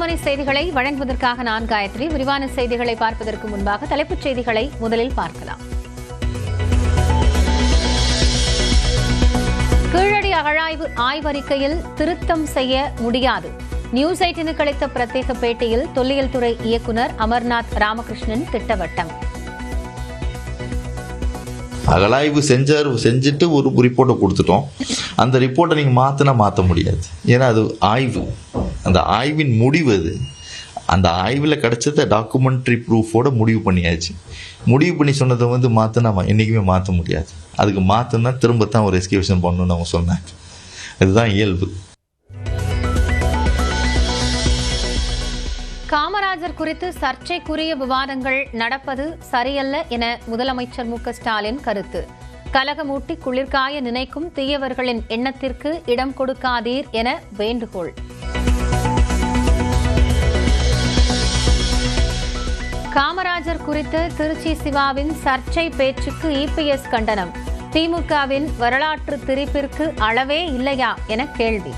மணி செய்திகளை வழங்குவதற்காக நான் காயத்ரி. விரிவான செய்திகளை பார்ப்பதற்கு முன்பாக தலைப்புச் செய்திகளை முதலில் பார்க்கலாம். கீழடி அகழாய்வு ஆய்வறிக்கையில் திருத்தம் செய்ய முடியாது. நியூஸ் 18க்கு அளித்த பிரத்யேக பேட்டியில் தொல்லியல் துறை இயக்குநர் அமர்நாத் ராமகிருஷ்ணன் திட்டவட்டம். அகழாய்வு செஞ்சுட்டு ஒரு ரிப்போர்ட்டை கொடுத்துட்டோம். அந்த ரிப்போர்ட்டை நீங்கள் மாற்ற முடியாது. ஏன்னா அது ஆய்வு, அந்த ஆய்வின் முடிவு அது. அந்த ஆய்வில் கிடைச்சத டாக்குமெண்ட்ரி ப்ரூஃபோட முடிவு பண்ணியாச்சு. முடிவு பண்ணி சொன்னதை மாற்றினா என்றைக்குமே மாற்ற முடியாது. அதுக்கு மாற்றினா திரும்பத்தான் ஒரு எஸ்கியூஷன் பண்ணணும்னு அவங்க சொன்னாங்க. இதுதான் இயல்பு. காமராஜர் குறித்து சர்ச்சைக்குரிய விவாதங்கள் நடப்பது சரியல்ல என முதலமைச்சர் மு.க.ஸ்டாலின் கருத்து. கலகமூட்டி குளிர்காய நினைக்கும் தீயவர்களின் எண்ணத்திற்கு இடம் கொடுக்காதீர் என வேண்டுகோள். காமராஜர் குறித்து திருச்சி சிவாவின் சர்ச்சை பேச்சுக்கு இபிஎஸ் கண்டனம். திமுகவின் வரலாற்று திரிப்பிற்கு அளவே இல்லையா என கேள்வி.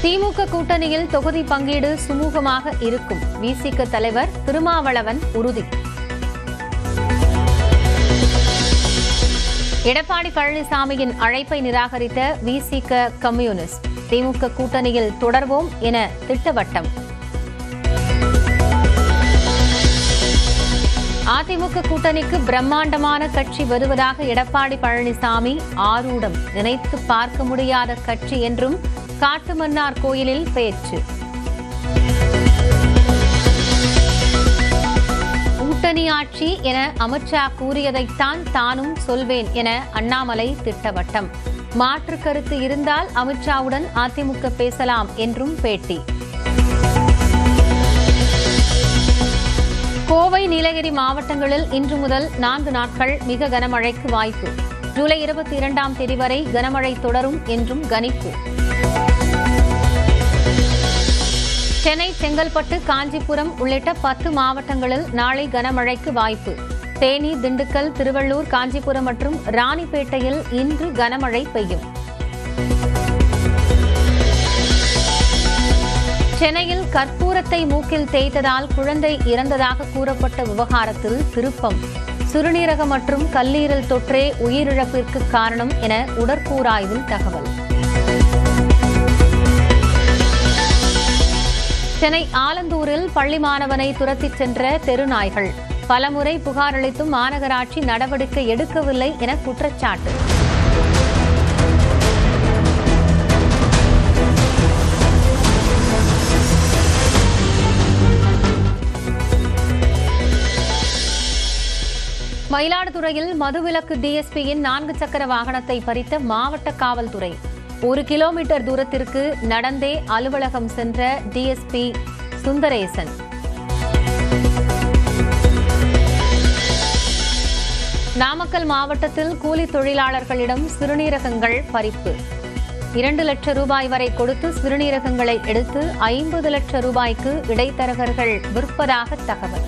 திமுக கூட்டணியில் தொகுதி பங்கீடு சுமூகமாக இருக்கும். விசிக தலைவர் திருமாவளவன் உறுதி. எடப்பாடி பழனிசாமியின் அழைப்பை நிராகரித்த விசிக கம்யூனிஸ்ட். திமுக கூட்டணியில் தொடர்வோம் என திட்டவட்டம். அதிமுக கூட்டணிக்கு பிரம்மாண்டமான கட்சி வருவதாக எடப்பாடி பழனிசாமி ஆரூடம். நினைத்து பார்க்க முடியாத கட்சி என்றும் காட்டுமன்னார் கோயிலில் பேச்சு. கூட்டணி ஆட்சி என அமித்ஷா கூறியதைத்தான் தானும் சொல்வேன் என அண்ணாமலை திட்டவட்டம். மாற்று கருத்து இருந்தால் அமித்ஷாவுடன் அதிமுக பேசலாம் என்றும் பேட்டி. கோவை, நீலகிரி மாவட்டங்களில் இன்று முதல் 4 நாட்கள் மிக கனமழைக்கு வாய்ப்பு. ஜூலை 22ஆம் தேதி வரை கனமழை தொடரும் என்றும் கணிப்பு. சென்னை, செங்கல்பட்டு, காஞ்சிபுரம் உள்ளிட்ட 10 மாவட்டங்களில் நாளை கனமழைக்கு வாய்ப்பு. தேனி, திண்டுக்கல், திருவள்ளூர், காஞ்சிபுரம் மற்றும் ராணிப்பேட்டையில் இன்று கனமழை பெய்யும். சென்னையில் கற்பூரத்தை மூக்கில் தேய்த்ததால் குழந்தை இறந்ததாக கூறப்பட்ட விவகாரத்தில் திருப்பம். சிறுநீரக மற்றும் கல்லீரல் தொற்றே உயிரிழப்பிற்கு காரணம் என உடற்கூறாய்வில் தகவல். சென்னை ஆலந்தூரில் பள்ளி மாணவனை துரத்திச் சென்ற தெருநாய்கள். பலமுறை புகார் அளித்தும் மாநகராட்சி நடவடிக்கை எடுக்கவில்லை என குற்றச்சாட்டு. மயிலாடுதுறையில் மதுவிலக்கு டிஎஸ்பியின் 4 சக்கர வாகனத்தை பறித்த மாவட்ட காவல்துறை. 1 கிலோமீட்டர் தூரத்திற்கு நடந்தே அலுவலகம் சென்ற டிஎஸ்பி சுந்தரேசன். நாமக்கல் மாவட்டத்தில் கூலி தொழிலாளர்களிடம் சிறுநீரகங்கள் பறிப்பு. 2 லட்சம் ரூபாய் வரை கொடுத்து சிறுநீரகங்களை எடுத்து 50 லட்சம் ரூபாய்க்கு இடைத்தரகர்கள் விற்பதாக தகவல்.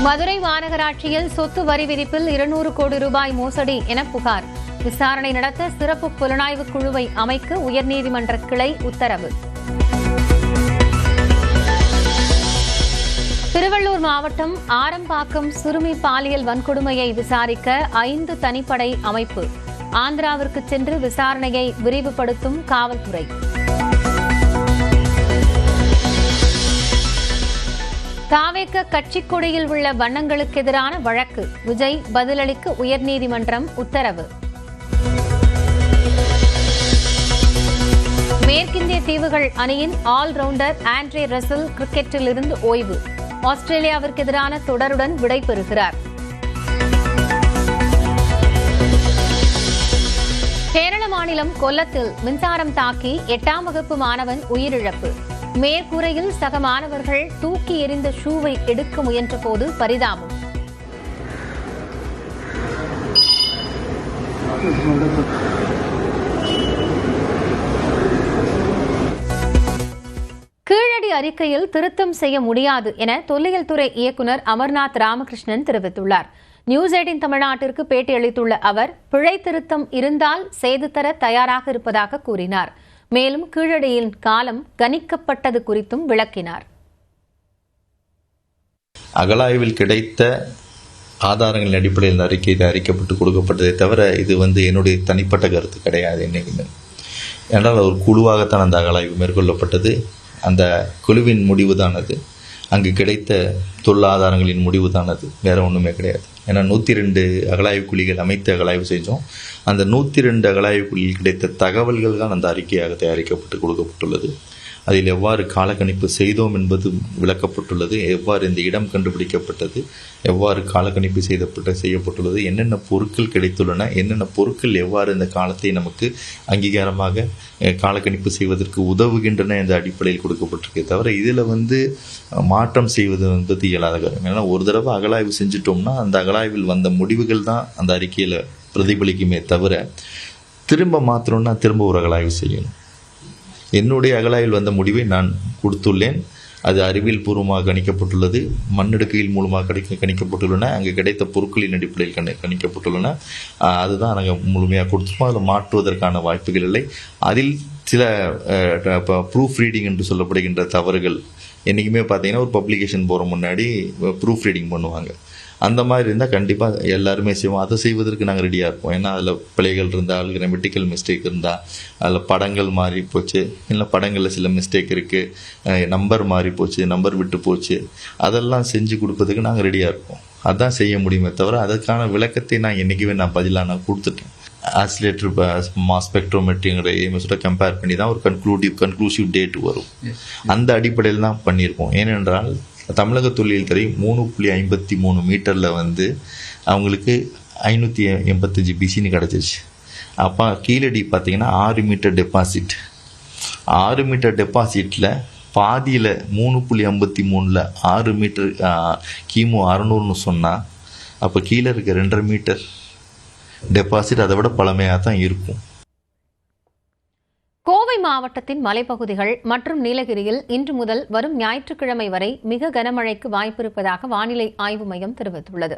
மதுரை மாநகராட்சியில் சொத்து வரி விதிப்பில் 200 கோடி ரூபாய் மோசடி என புகார். விசாரணை நடத்த சிறப்பு புலனாய்வு குழுவை அமைக்க உயர்நீதிமன்ற கிளை உத்தரவு. திருவள்ளூர் மாவட்டம் ஆரம்பாக்கம் சிறுமி பாலியல் வன்கொடுமையை விசாரிக்க 5 தனிப்படை அமைப்பு. ஆந்திராவிற்கு சென்று விசாரணையை விரிவுபடுத்தும் காவல்துறை. தாவேக கட்சிக் கொடியில் உள்ள வண்ணங்களுக்கு எதிரான வழக்கு. விஜய் பதிலளிக்க உயர்நீதிமன்றம் உத்தரவு. மேற்கிந்திய தீவுகள் அணியின் ஆல்ரவுண்டர் ஆண்ட்ரே ரசல் கிரிக்கெட்டில் இருந்து ஓய்வு. ஆஸ்திரேலியாவிற்கு எதிரான தொடருடன் விடைபெறுகிறார். கேரள மாநிலம் கொல்லத்தில் மின்சாரம் தாக்கி 8ஆம் வகுப்பு மாணவன் உயிரிழப்பு. மேற்கூரையில் சக மாணவர்கள் தூக்கி எறிந்த ஷூவை எடுக்க முயன்ற போது பரிதாபம். கீழடி அறிக்கையில் திருத்தம் செய்ய முடியாது என தொல்லியல் துறை இயக்குநர் அமர்நாத் ராமகிருஷ்ணன் தெரிவித்துள்ளார். நியூஸ் 18 தமிழ்நாட்டிற்கு பேட்டியளித்துள்ள அவர் பிழை திருத்தம் இருந்தால் செய்து தர தயாராக இருப்பதாக கூறினார். மேலும் கீழடியின் காலம் கணிக்கப்பட்டது குறித்தும் விளக்கினார். அகழாய்வில் கிடைத்த ஆதாரங்களின் அடிப்படையில் இந்த அறிக்கை தயாரிக்கப்பட்டு கொடுக்கப்பட்டதை தவிர இது என்னுடைய தனிப்பட்ட கருத்து கிடையாது. என்னைக்குமே ஏன்னால் ஒரு குழுவாகத்தான் அந்த அகழாய்வு மேற்கொள்ளப்பட்டது. அந்த குழுவின் முடிவு தான் அது. அங்கு கிடைத்த தொல்லாதாரங்களின் முடிவு தான் அது, வேற ஒன்றுமே கிடையாது. ஏன்னா 102 அகழாய்வு குழிகள் அமைத்து அகழாய்வு செஞ்சோம். அந்த 102 அகழாய்வு குழியில் கிடைத்த தகவல்கள் தான் அந்த அறிக்கையாக தயாரிக்கப்பட்டு கொடுக்கப்பட்டுள்ளது. அதில் எவ்வாறு காலக்கணிப்பு செய்தோம் என்பது விளக்கப்பட்டுள்ளது. எவ்வாறு இந்த இடம் கண்டுபிடிக்கப்பட்டது, எவ்வாறு காலக்கணிப்பு செய்யப்பட்டுள்ளது, என்னென்ன பொருட்கள் கிடைத்துள்ளன, என்னென்ன பொருட்கள் எவ்வாறு இந்த காலத்தை நமக்கு அங்கீகாரமாக காலக்கணிப்பு செய்வதற்கு உதவுகின்றன என்ற அடிப்படையில் கொடுக்கப்பட்டிருக்கே தவிர இதில் மாற்றம் செய்வது என்பது இயலாத காரணம். ஏன்னா ஒரு தடவை அகழாய்வு செஞ்சிட்டோம்னா அந்த அகழாய்வில் வந்த முடிவுகள் தான் அந்த அறிக்கையில் பிரதிபலிக்குமே தவிர திரும்ப மாற்றணும்னா திரும்ப ஒரு அகழாய்வு செய்யணும். என்னுடைய அகழாய்வில் வந்த முடிவை நான் கொடுத்துள்ளேன். அது அறிவியல் பூர்வமாக கணிக்கப்பட்டுள்ளது, மண்ணெடுக்கையில் மூலமாக கணிக்கப்பட்டுள்ளன, அங்கே கிடைத்த பொருட்களின் அடிப்படையில் கணிக்கப்பட்டுள்ளன. அதுதான் நாங்கள் முழுமையாக கொடுத்துருப்போம். அதில் மாற்றுவதற்கான வாய்ப்புகள் இல்லை. அதில் சில ப்ரூஃப் ரீடிங் என்று சொல்லப்படுகின்ற தவறுகள் என்றைக்குமே பார்த்தீங்கன்னா ஒரு பப்ளிகேஷன் போகிற முன்னாடி ப்ரூஃப் ரீடிங் பண்ணுவாங்க. அந்த மாதிரி இருந்தால் கண்டிப்பாக எல்லாருமே செய்வோம். அதை செய்வதற்கு நாங்கள் ரெடியாக இருப்போம். ஏன்னா அதில் பிழைகள் இருந்தால், கிராமட்டிக்கல் மிஸ்டேக் இருந்தால், அதில் படங்கள் மாறி போச்சு, இல்லை படங்களில் சில மிஸ்டேக் இருக்குது, நம்பர் மாறி போச்சு, நம்பர் விட்டு போச்சு, அதெல்லாம் செஞ்சு கொடுப்பதுக்கு நாங்கள் ரெடியாக இருப்போம். அதான் செய்ய முடியுமே தவிர அதற்கான விளக்கத்தை நான் பதிலாக நான் கொடுத்துட்டேன். ஆசிலேட்டர் ஸ்பெக்ட்ரோமெட்ரிங்கிற EMS கம்பேர் பண்ணி தான் ஒரு கன்க்ளூசிவ் டேட் வரும். அந்த அடிப்படையில் தான் பண்ணியிருக்கோம். ஏனென்றால் தமிழக தொல்லியல் துறை 3.53 மீட்டரில் அவங்களுக்கு 585 BCன்னு கிடச்சிருச்சு. அப்போ கீழடி பார்த்திங்கன்னா 6 மீட்டர் டெபாசிட். 6 மீட்டர் டெபாசிட்டில் பாதியில் 3.53 6 மீட்டர் கிமு 600ன்னு சொன்னால் அப்போ கீழே இருக்க 2.5 மீட்டர் டெபாசிட் அதை விட பழமையாக தான் இருக்கும். கோவை மாவட்டத்தின் மலைப்பகுதிகள் மற்றும் நீலகிரியில் இன்று முதல் வரும் ஞாயிற்றுக்கிழமை வரை மிக கனமழைக்கு வாய்ப்பிருப்பதாக வானிலை ஆய்வு மையம் தெரிவித்துள்ளது.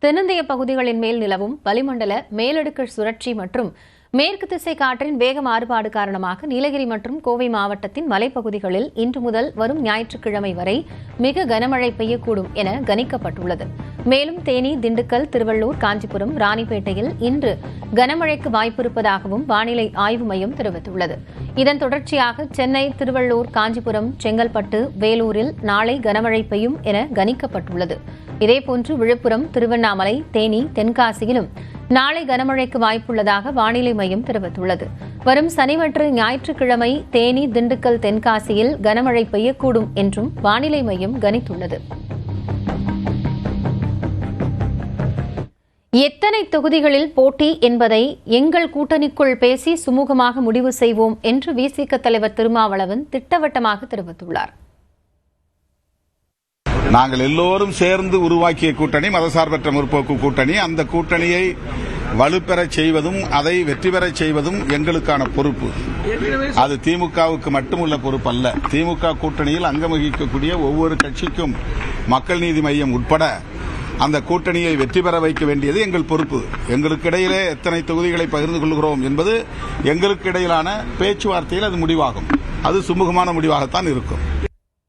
தென்னிந்திய பகுதிகளின் மேல் நிலவும் வளிமண்டல மேலடுக்கு சுழற்சி மற்றும் மேற்கு திசை காற்றின் வேக மாறுபாடு காரணமாக நீலகிரி மற்றும் கோவை மாவட்டத்தின் மலைப்பகுதிகளில் இன்று முதல் வரும் ஞாயிற்றுக்கிழமை வரை மிக கனமழை பெய்யக்கூடும் என கணிக்கப்பட்டுள்ளது. மேலும் தேனி, திண்டுக்கல், திருவள்ளூர், காஞ்சிபுரம், ராணிப்பேட்டையில் இன்று கனமழைக்கு வாய்ப்பிருப்பதாகவும் வானிலை ஆய்வு மையம் தெரிவித்துள்ளது. இதன் தொடர்ச்சியாக சென்னை, திருவள்ளூர், காஞ்சிபுரம், செங்கல்பட்டு, வேலூரில் நாளை கனமழை பெய்யும் என கணிக்கப்பட்டுள்ளது. இதேபோன்று விழுப்புரம், திருவண்ணாமலை, தேனி, தென்காசியிலும் நாளை கனமழைக்கு வாய்ப்புள்ளதாக வானிலை மையம் தெரிவித்துள்ளது. வரும் சனி மற்றும் ஞாயிற்றுக்கிழமை தேனி, திண்டுக்கல், தென்காசியில் கனமழை பெய்யக்கூடும் என்றும் வானிலை மையம் கணித்துள்ளது. எத்தனை தொகுதிகளில் போட்டி என்பதை எங்கள் கூட்டணிக்குள் பேசி சுமூகமாக முடிவு செய்வோம் என்று விசிக தலைவர் திருமாவளவன் திட்டவட்டமாக தெரிவித்துள்ளார். நாங்கள் எல்லோரும் சேர்ந்து உருவாக்கிய கூட்டணி மதசார்பற்ற முற்போக்கு கூட்டணி. அந்த கூட்டணியை வலுப்பெறச் செய்வதும் அதை வெற்றி பெறச் செய்வதும் எங்களுக்கான பொறுப்பு. அது திமுகவுக்கு மட்டுமுள்ள பொறுப்பு அல்ல. திமுக கூட்டணியில் அங்கம் வகிக்கக்கூடிய ஒவ்வொரு கட்சிக்கும் மக்கள் நீதி மய்யம் உட்பட அந்த கூட்டணியை வெற்றி பெற வைக்க வேண்டியது எங்கள் பொறுப்பு. எங்களுக்கு இடையிலே எத்தனை தொகுதிகளை பகிர்ந்து கொள்கிறோம் என்பது எங்களுக்கு இடையிலான பேச்சுவார்த்தையில் அது முடிவாகும். அது சுமூகமான முடிவாகத்தான் இருக்கும்.